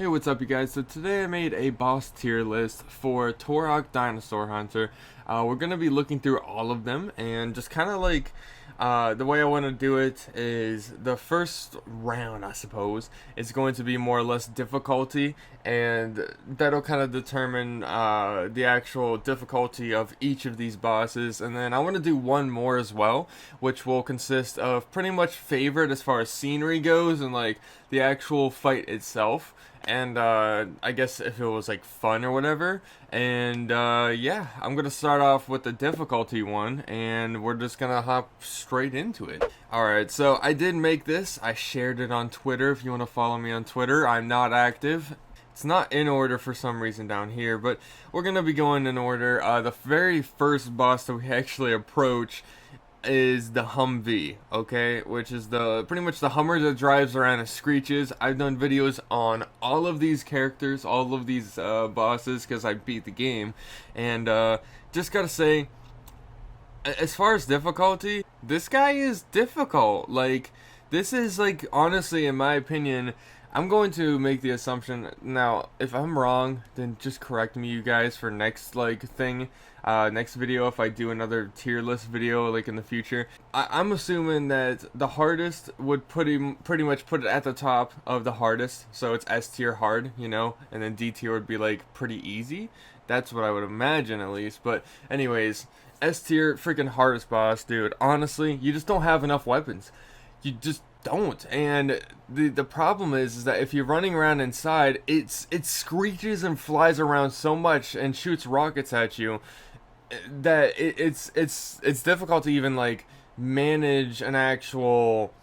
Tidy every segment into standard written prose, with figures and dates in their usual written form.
Hey, what's up you guys? So today I made a boss tier list for Turok Dinosaur Hunter. We're going to be looking through all of them and just kind of like the way I want to do it is the first round, I suppose, is going to be more or less difficulty, and that'll kind of determine the actual difficulty of each of these bosses. And then I want to do one more as well, which will consist of pretty much favorite as far as scenery goes and like the actual fight itself. And I guess if it was like fun or whatever. And yeah, I'm gonna start off with the difficulty one, and we're just gonna hop straight into it. Alright, so I did make this. I shared it on Twitter. If you want to follow me on Twitter, I'm not active. It's not in order for some reason down here, but we're gonna be going in order. The very first boss that we actually approach is the Humvee, okay, which is the pretty much the Hummer that drives around and screeches. I've done videos on all of these characters, all of these bosses, because I beat the game, and just gotta say, as far as difficulty, this guy is difficult. Like, this is like, honestly, in my opinion, I'm going to make the assumption, now, if I'm wrong, then just correct me, you guys, for next, like, thing, next video, if I do another tier list video, like, in the future. I'm assuming that the hardest would pretty much put it at the top of the hardest, so it's S tier hard, you know, and then D tier would be, like, pretty easy. That's what I would imagine, at least, but anyways, S tier, freaking hardest boss, dude. Honestly, you just don't have enough weapons. You just don't. And the problem is that if you're running around inside, it screeches and flies around so much and shoots rockets at you that it's difficult to even like manage an actual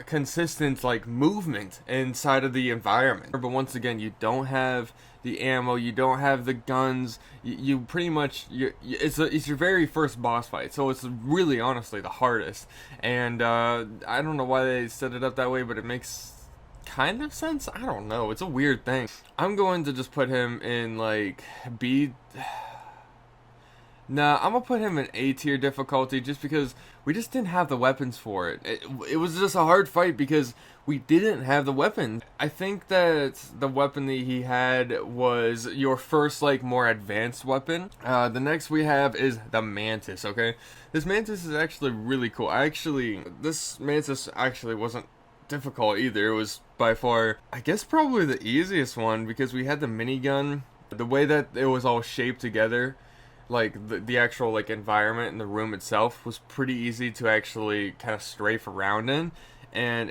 consistent like movement inside of the environment. But once again, you don't have the ammo, you don't have the guns, you pretty much, it's your very first boss fight, so it's really honestly the hardest. And I don't know why they set it up that way, but it makes kind of sense. I don't know, it's a weird thing. I'm going to just put him in like Nah, I'm gonna put him in A tier difficulty just because we just didn't have the weapons for it. It was just a hard fight because we didn't have the weapons. I think that the weapon that he had was your first, like, more advanced weapon. The next we have is the Mantis, okay? This Mantis is actually really cool. This Mantis actually wasn't difficult either. It was by far, I guess, probably the easiest one because we had the minigun. The way that it was all shaped together, like the actual like environment in the room itself was pretty easy to actually kind of strafe around in, and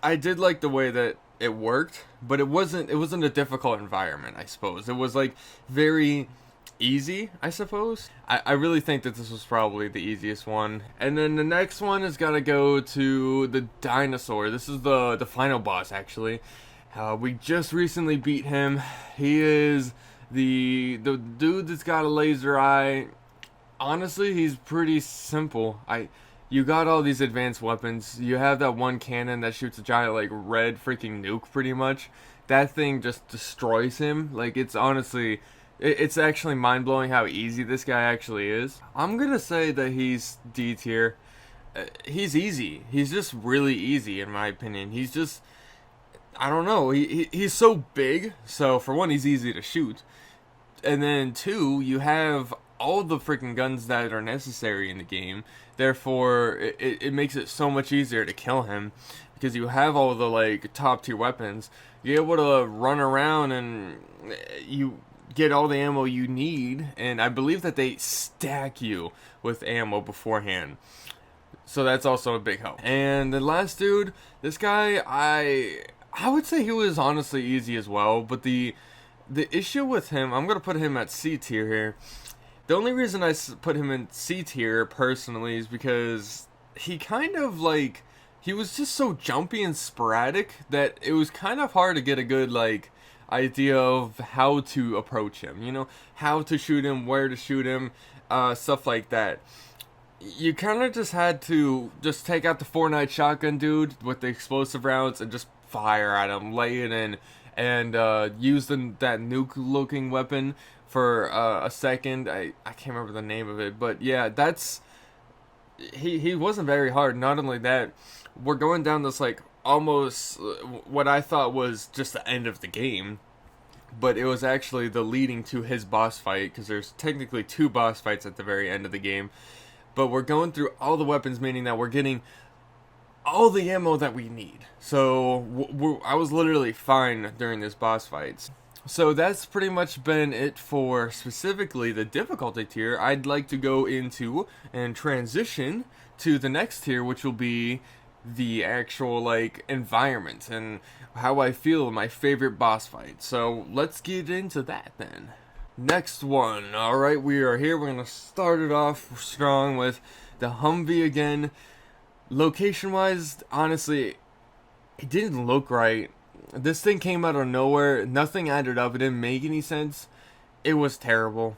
I did like the way that it worked, but it wasn't a difficult environment, I suppose. It was like very easy, I suppose. I really think that this was probably the easiest one. And then the next one is gonna go to the Dinosaur. This is the final boss, actually. We just recently beat him. He is the dude that's got a laser eye. Honestly, he's pretty simple. You got all these advanced weapons. You have that one cannon that shoots a giant like red freaking nuke pretty much. That thing just destroys him. Like, it's honestly, it's actually mind-blowing how easy this guy actually is. I'm gonna say that he's D tier. He's easy. He's just really easy in my opinion. He's just, I don't know, he's so big, so for one, he's easy to shoot, and then two, you have all the freaking guns that are necessary in the game, therefore it makes it so much easier to kill him, because you have all the like top tier weapons. You're able to run around and you get all the ammo you need, and I believe that they stack you with ammo beforehand. So that's also a big help. And the last dude, this guy, I would say he was honestly easy as well, but the issue with him, I'm going to put him at C tier here. The only reason I put him in C tier personally is because he kind of like, he was just so jumpy and sporadic that it was kind of hard to get a good like idea of how to approach him, you know, how to shoot him, where to shoot him, stuff like that. You kind of just had to just take out the Fortnite shotgun dude with the explosive rounds and just fire at him, lay it in, and use that nuke looking weapon for a second. I can't remember the name of it, but yeah, that's he wasn't very hard. Not only that, we're going down this like almost what I thought was just the end of the game, but it was actually the leading to his boss fight, because there's technically 2 boss fights at the very end of the game. But we're going through all the weapons, meaning that we're getting all the ammo that we need. So I was literally fine during this boss fight. So that's pretty much been it for specifically the difficulty tier. I'd like to go into and transition to the next tier, which will be the actual like environment and how I feel my favorite boss fight. So let's get into that then. Next one. Alright, we are here. We're going to start it off strong with the Humvee again. Location wise, honestly, it didn't look right. This thing came out of nowhere. Nothing added up. It didn't make any sense. It was terrible.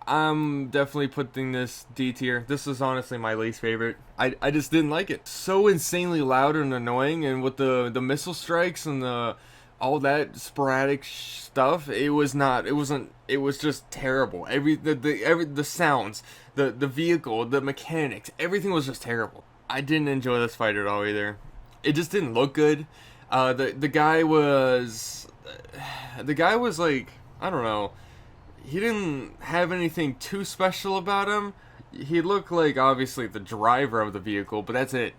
I'm definitely putting this D tier. This is honestly my least favorite. I just didn't like it. So insanely loud and annoying, and with the missile strikes and all that sporadic stuff, it was just terrible. The sounds, the vehicle, the mechanics, everything was just terrible. I didn't enjoy this fight at all either. It just didn't look good. The guy was like, I don't know, he didn't have anything too special about him. He looked like obviously the driver of the vehicle, but that's it.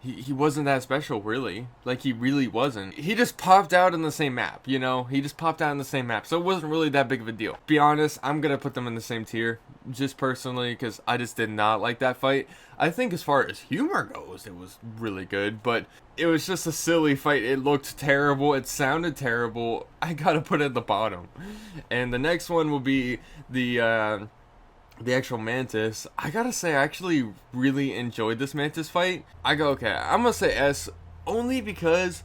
He wasn't that special, really. Like, he really wasn't. He just popped out in the same map, you know? He just popped out in the same map, so it wasn't really that big of a deal. Be honest, I'm gonna put them in the same tier, just personally, because I just did not like that fight. I think as far as humor goes, it was really good, but it was just a silly fight. It looked terrible. It sounded terrible. I gotta put it at the bottom. And the next one will be the actual Mantis. I gotta say, I actually really enjoyed this Mantis fight. Okay, I'm gonna say S, only because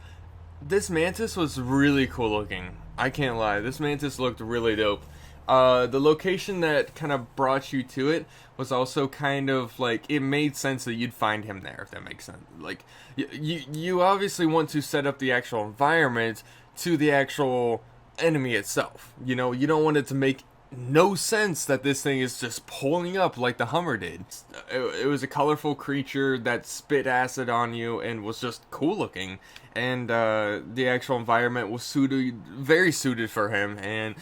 this Mantis was really cool looking. I can't lie, this Mantis looked really dope. The location that kind of brought you to it was also kind of like, it made sense that you'd find him there, if that makes sense. Like, you obviously want to set up the actual environment to the actual enemy itself. You know, you don't want it to make no sense that this thing is just pulling up like the Hummer did. It was a colorful creature that spit acid on you and was just cool looking, and the actual environment was very suited for him. And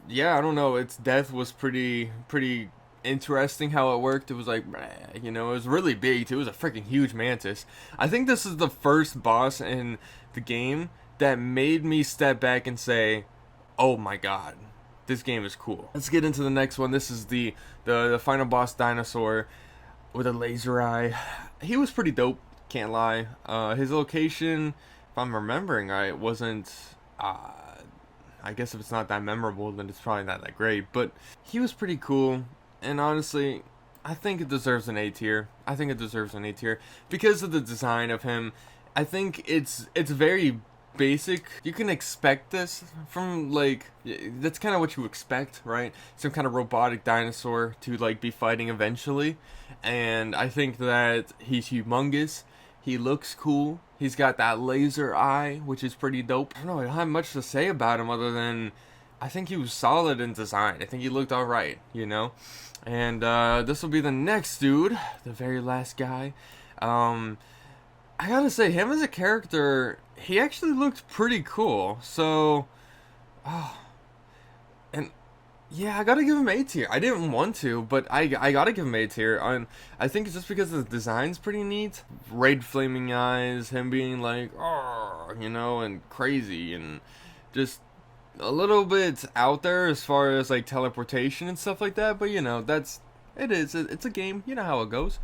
yeah, I don't know, its death was pretty interesting how it worked. It was like, you know, it was really big too. It was a freaking huge Mantis. I think this is the first boss in the game that made me step back and say, oh my god, this game is cool. Let's get into the next one. This is the final boss, Dinosaur, with a laser eye. He was pretty dope, can't lie. His location, if I'm remembering right, wasn't, I guess if it's not that memorable, then it's probably not that great, but he was pretty cool, and honestly, I think it deserves an A tier. I think it deserves an A tier because of the design of him. I think it's very basic. You can expect this from, like, that's kind of what you expect, right? Some kind of robotic dinosaur to like be fighting eventually, and I think that he's humongous. He looks cool. He's got that laser eye, which is pretty dope. I don't have much to say about him other than I think he was solid in design. I think he looked alright, you know? And this will be the next dude, the very last guy. I gotta say, him as a character, he actually looked pretty cool. So, and yeah, I gotta give him A tier. I didn't want to, but I gotta give him A tier. And I think it's just because the design's pretty neat. Red flaming eyes, him being like, oh, you know, and crazy, and just a little bit out there as far as like teleportation and stuff like that. But you know, it's a game. You know how it goes.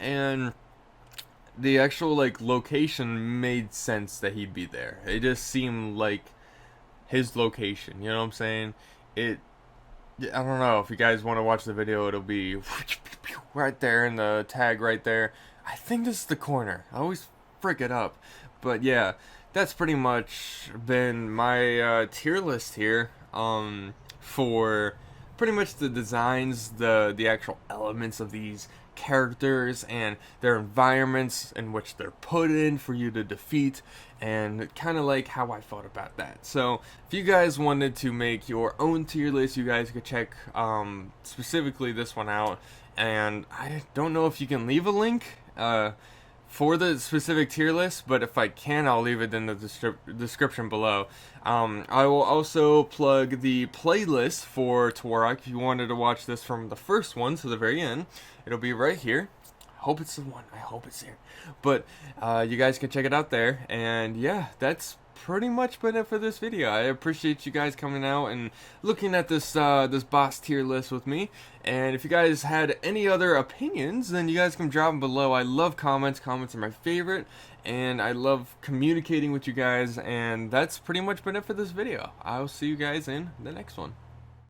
And the actual like location made sense that he'd be there. It just seemed like his location, you know what I'm saying? I don't know, if you guys want to watch the video, it'll be right there in the tag right there. I think this is the corner. I always frick it up. But yeah, that's pretty much been my tier list here for pretty much the designs, the actual elements of these characters and their environments in which they're put in for you to defeat, and kind of like how I thought about that. So if you guys wanted to make your own tier list, you guys could check specifically this one out, and I don't know if you can leave a link for the specific tier list, but if I can, I'll leave it in the description below. I will also plug the playlist for Turok if you wanted to watch this from the first one to the very end. It'll be right here. I hope it's the one. I hope it's here. But you guys can check it out there. And yeah, that's pretty much been it for this video. I appreciate you guys coming out and looking at this this boss tier list with me. And if you guys had any other opinions, then you guys can drop them below. I love comments. Comments are my favorite, and I love communicating with you guys. And that's pretty much been it for this video. I'll see you guys in the next one.